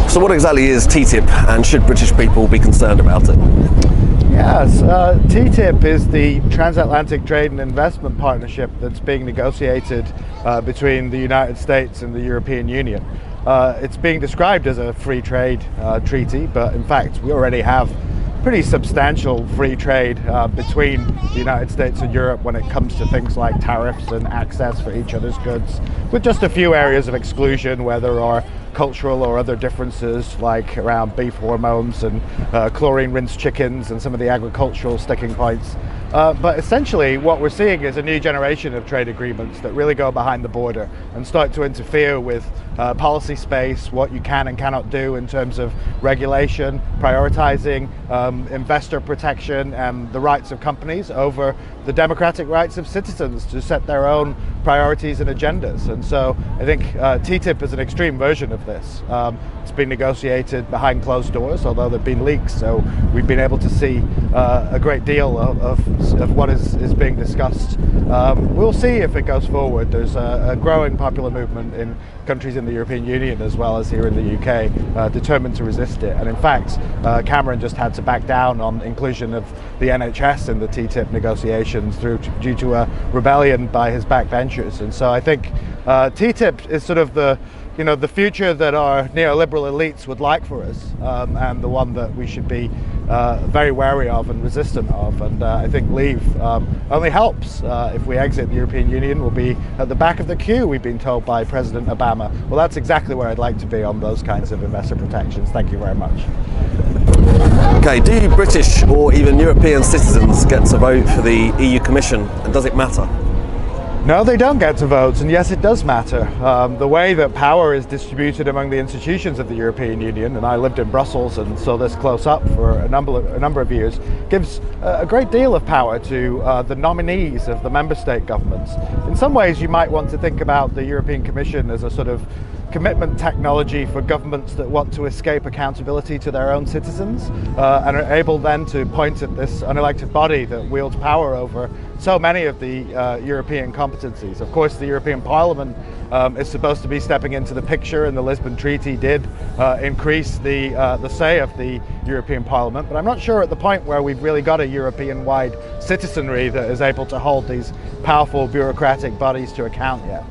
So what exactly is TTIP, and should British people be concerned about it? Yes, TTIP is the Transatlantic Trade and Investment Partnership that's being negotiated between the United States and the European Union. It's being described as a free trade treaty, but in fact we already have pretty substantial free trade between the United States and Europe when it comes to things like tariffs and access for each other's goods, with just a few areas of exclusion where there are cultural or other differences, like around beef hormones and chlorine rinsed chickens and some of the agricultural sticking points. But essentially what we're seeing is a new generation of trade agreements that really go behind the border and start to interfere with policy space, what you can and cannot do in terms of regulation, prioritizing investor protection and the rights of companies over the democratic rights of citizens to set their own priorities and agendas. And so I think TTIP is an extreme version of this. It's been negotiated behind closed doors, although there have been leaks, so we've been able to see a great deal of what is being discussed. We'll see if it goes forward. There's a growing popular movement in countries in the European Union as well as here in the UK determined to resist it. And in fact, Cameron just had to back down on inclusion of the NHS in the TTIP negotiations due to a rebellion by his backbenchers. And so I think TTIP is sort of the future that our neoliberal elites would like for us, and the one that we should be very wary of and resistant of. And I think leave only helps. If we exit the European Union, we'll be at the back of the queue, we've been told by President Obama. Well, that's exactly where I'd like to be on those kinds of investor protections. Thank you very much. Okay, do British or even European citizens get to vote for the EU Commission, and does it matter? No, they don't get to vote, and yes, it does matter. The way that power is distributed among the institutions of the European Union, and I lived in Brussels and saw this close up for a number of years, gives a great deal of power to the nominees of the member state governments. In some ways, you might want to think about the European Commission as a sort of commitment technology for governments that want to escape accountability to their own citizens and are able then to point at this unelected body that wields power over so many of the European competencies. Of course, the European Parliament is supposed to be stepping into the picture, and the Lisbon Treaty did increase the say of the European Parliament, but I'm not sure at the point where we've really got a European-wide citizenry that is able to hold these powerful bureaucratic bodies to account yet.